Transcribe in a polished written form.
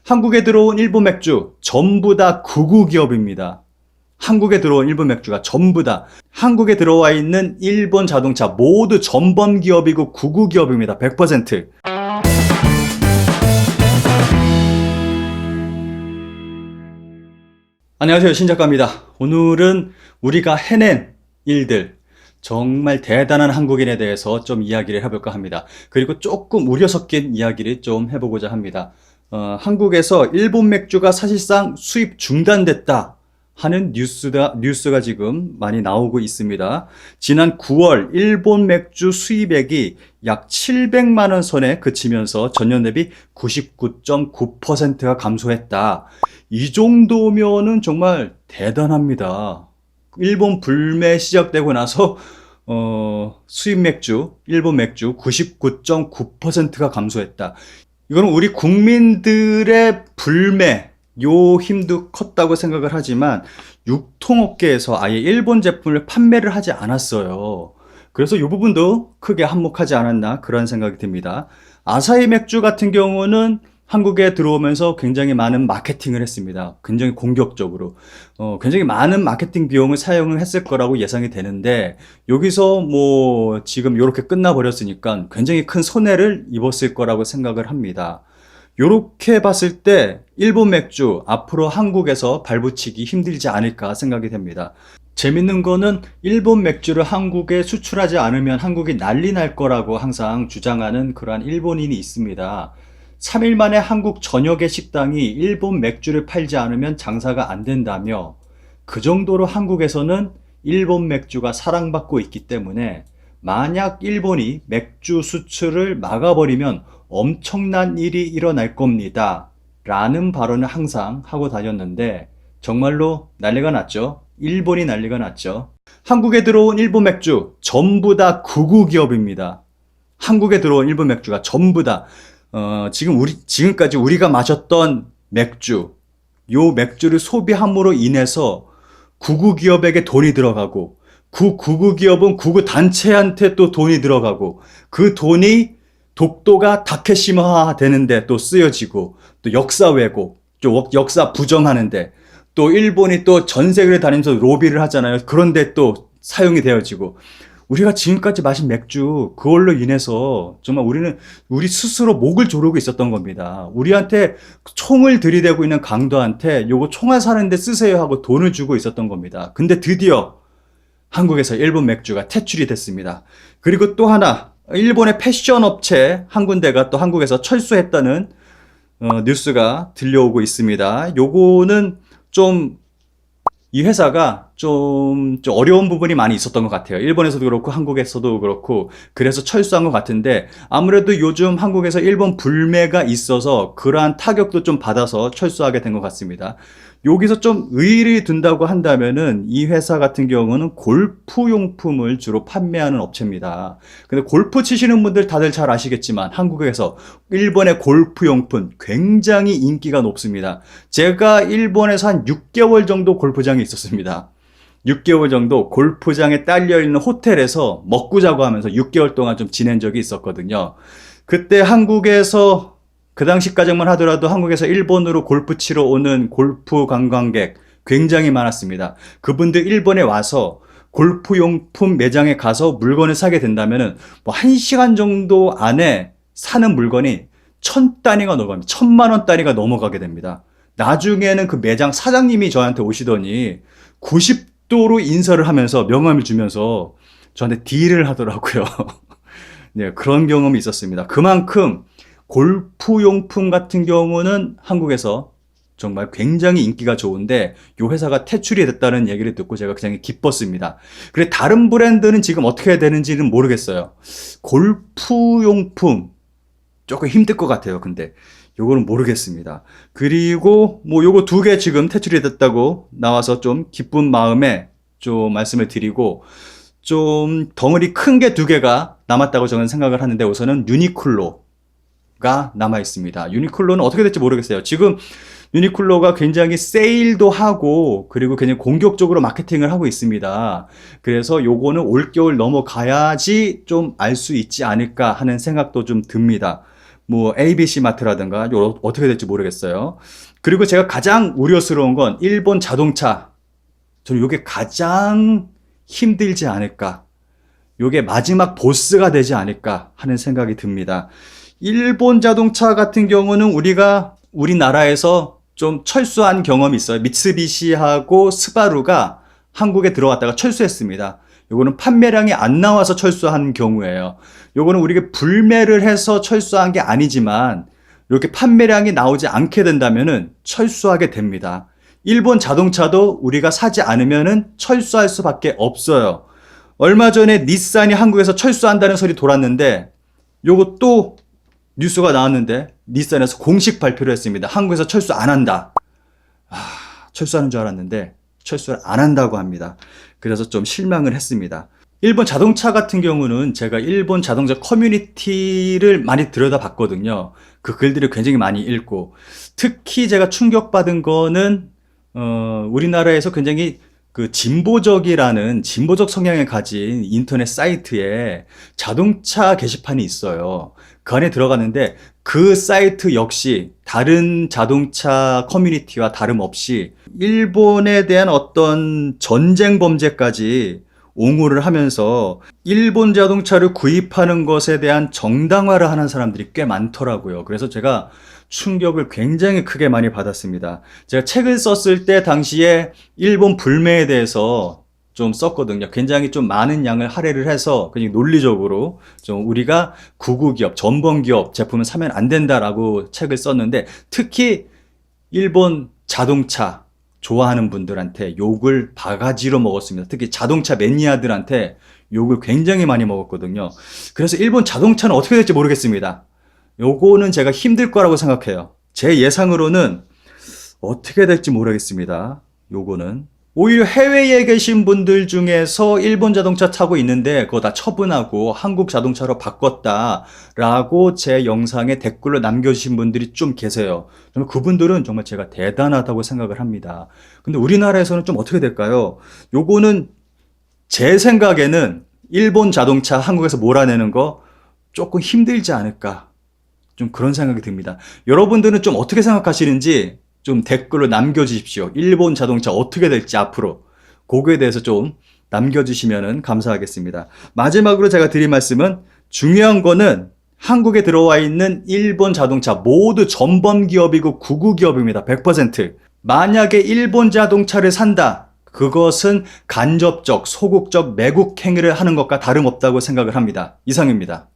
한국에 들어온 일본 맥주 전부 다 구구 기업입니다. 한국에 들어온 일본 맥주가 전부 다 한국에 들어와 있는 일본 자동차 모두 전범 기업이고 구구 기업입니다. 100%. 안녕하세요, 신작가입니다. 오늘은 우리가 해낸 일들, 정말 대단한 한국인에 대해서 좀 이야기를 해볼까 합니다. 그리고 조금 우려 섞인 이야기를 좀 해보고자 합니다. 한국에서 일본 맥주가 사실상 수입 중단됐다 하는 뉴스가 지금 많이 나오고 있습니다. 지난 9월 일본 맥주 수입액이 약 700만 원 선에 그치면서 전년 대비 99.9%가 감소했다. 이 정도면은 정말 대단합니다. 일본 불매 시작되고 나서 수입 맥주, 일본 맥주 99.9%가 감소했다. 이거는 우리 국민들의 불매, 요 힘도 컸다고 생각을 하지만 유통업계에서 아예 일본 제품을 판매를 하지 않았어요. 그래서 이 부분도 크게 한몫하지 않았나 그런 생각이 듭니다. 아사히 맥주 같은 경우는 한국에 들어오면서 굉장히 많은 마케팅을 했습니다. 굉장히 공격적으로. 굉장히 많은 마케팅 비용을 사용을 했을 거라고 예상이 되는데, 여기서 뭐, 지금 이렇게 끝나버렸으니까 굉장히 큰 손해를 입었을 거라고 생각을 합니다. 요렇게 봤을 때, 일본 맥주 앞으로 한국에서 발붙이기 힘들지 않을까 생각이 됩니다. 재밌는 거는 일본 맥주를 한국에 수출하지 않으면 한국이 난리 날 거라고 항상 주장하는 그러한 일본인이 있습니다. 3일 만에 한국 전역의 식당이 일본 맥주를 팔지 않으면 장사가 안 된다며, 그 정도로 한국에서는 일본 맥주가 사랑받고 있기 때문에 만약 일본이 맥주 수출을 막아버리면 엄청난 일이 일어날 겁니다 라는 발언을 항상 하고 다녔는데, 정말로 난리가 났죠. 일본이 난리가 났죠. 한국에 들어온 일본 맥주 전부 다 구구 기업입니다. 한국에 들어온 일본 맥주가 전부 다 지금까지 우리가 마셨던 맥주, 요 맥주를 소비함으로 인해서 구구 기업에게 돈이 들어가고, 그 구구 기업은 구구 단체한테 또 돈이 들어가고, 그 돈이 독도가 다케시마 되는데 또 쓰여지고, 또 역사 왜곡, 또 역사 부정하는데, 또 일본이 또 전 세계를 다니면서 로비를 하잖아요. 그런데 또 사용이 되어지고, 우리가 지금까지 마신 맥주, 그걸로 인해서 정말 우리 스스로 목을 조르고 있었던 겁니다. 우리한테 총을 들이대고 있는 강도한테 요거 총알 사는데 쓰세요 하고 돈을 주고 있었던 겁니다. 근데 드디어 한국에서 일본 맥주가 퇴출이 됐습니다. 그리고 또 하나, 일본의 패션 업체 한 군데가 또 한국에서 철수했다는 뉴스가 들려오고 있습니다. 요거는 이 회사가 좀 어려운 부분이 많이 있었던 것 같아요. 일본에서도 그렇고 한국에서도 그렇고, 그래서 철수한 것 같은데, 아무래도 요즘 한국에서 일본 불매가 있어서 그러한 타격도 좀 받아서 철수하게 된 것 같습니다. 여기서 좀 의의를 둔다고 한다면은 이 회사 같은 경우는 골프용품을 주로 판매하는 업체입니다. 근데 골프 치시는 분들 다들 잘 아시겠지만 한국에서 일본의 골프용품 굉장히 인기가 높습니다. 제가 일본에서 한 6개월 정도 골프장에 있었습니다. 6개월 정도 골프장에 딸려있는 호텔에서 먹고 자고 하면서 6개월 동안 좀 지낸 적이 있었거든요. 그때 한국에서 그 당시까지만 하더라도 한국에서 일본으로 골프 치러 오는 골프 관광객 굉장히 많았습니다. 그분들 일본에 와서 골프용품 매장에 가서 물건을 사게 된다면은 뭐 1시간 정도 안에 사는 물건이 1,000단위가 넘어갑니다. 1,000만 원 단위가 넘어가게 됩니다. 나중에는 그 매장 사장님이 저한테 오시더니 90도로 인사를 하면서 명함을 주면서 저한테 딜을 하더라고요. 네, 그런 경험이 있었습니다. 그만큼 골프용품 같은 경우는 한국에서 정말 굉장히 인기가 좋은데 이 회사가 퇴출이 됐다는 얘기를 듣고 제가 굉장히 기뻤습니다. 그래, 다른 브랜드는 지금 어떻게 해야 되는지는 모르겠어요. 골프용품 조금 힘들 것 같아요. 근데 요거는 모르겠습니다. 그리고 뭐 요거 2개 지금 퇴출이 됐다고 나와서 좀 기쁜 마음에 좀 말씀을 드리고, 좀 덩어리 큰 게 2개가 남았다고 저는 생각을 하는데, 우선은 유니클로가 남아 있습니다. 유니클로는 어떻게 될지 모르겠어요. 지금 유니클로가 굉장히 세일도 하고, 그리고 굉장히 공격적으로 마케팅을 하고 있습니다. 그래서 요거는 올겨울 넘어가야지 좀 알 수 있지 않을까 하는 생각도 좀 듭니다. 뭐 ABC 마트라든가 요 어떻게 될지 모르겠어요. 그리고 제가 가장 우려스러운 건 일본 자동차. 저는 요게 가장 힘들지 않을까. 요게 마지막 보스가 되지 않을까 하는 생각이 듭니다. 일본 자동차 같은 경우는 우리나라에서 좀 철수한 경험이 있어요. 미쓰비시하고 스바루가 한국에 들어왔다가 철수했습니다. 요거는 판매량이 안 나와서 철수한 경우예요. 요거는 우리가 불매를 해서 철수한 게 아니지만 이렇게 판매량이 나오지 않게 된다면은 철수하게 됩니다. 일본 자동차도 우리가 사지 않으면은 철수할 수밖에 없어요. 얼마 전에 닛산이 한국에서 철수한다는 소리 돌았는데 요거 또 뉴스가 나왔는데 닛산에서 공식 발표를 했습니다. 한국에서 철수 안 한다. 철수하는 줄 알았는데 철수를 안 한다고 합니다. 그래서 좀 실망을 했습니다. 일본 자동차 같은 경우는 제가 일본 자동차 커뮤니티를 많이 들여다봤거든요. 그 글들을 굉장히 많이 읽고 특히 제가 충격받은 거는 우리나라에서 굉장히 그 진보적 성향을 가진 인터넷 사이트에 자동차 게시판이 있어요. 그 안에 들어갔는데 그 사이트 역시 다른 자동차 커뮤니티와 다름없이 일본에 대한 어떤 전쟁 범죄까지 옹호를 하면서 일본 자동차를 구입하는 것에 대한 정당화를 하는 사람들이 꽤 많더라고요. 그래서 제가 충격을 굉장히 크게 많이 받았습니다. 제가 책을 썼을 때 당시에 일본 불매에 대해서 좀 썼거든요. 굉장히 좀 많은 양을 할애를 해서 그냥 논리적으로 좀 우리가 구구기업, 전범기업 제품을 사면 안 된다라고 책을 썼는데 특히 일본 자동차 좋아하는 분들한테 욕을 바가지로 먹었습니다. 특히 자동차 매니아들한테 욕을 굉장히 많이 먹었거든요. 그래서 일본 자동차는 어떻게 될지 모르겠습니다. 요거는 제가 힘들 거라고 생각해요. 제 예상으로는 어떻게 될지 모르겠습니다. 요거는. 오히려 해외에 계신 분들 중에서 일본 자동차 타고 있는데 그거 다 처분하고 한국 자동차로 바꿨다라고 제 영상에 댓글로 남겨주신 분들이 좀 계세요. 정말 그분들은 정말 제가 대단하다고 생각을 합니다. 근데 우리나라에서는 좀 어떻게 될까요? 요거는 제 생각에는 일본 자동차 한국에서 몰아내는 거 조금 힘들지 않을까. 좀 그런 생각이 듭니다. 여러분들은 좀 어떻게 생각하시는지 좀 댓글로 남겨주십시오. 일본 자동차 어떻게 될지 앞으로 그거에 대해서 좀 남겨주시면 감사하겠습니다. 마지막으로 제가 드릴 말씀은 중요한 거는 한국에 들어와 있는 일본 자동차 모두 전범기업이고 구구기업입니다. 100%. 만약에 일본 자동차를 산다. 그것은 간접적, 소극적 매국 행위를 하는 것과 다름없다고 생각을 합니다. 이상입니다.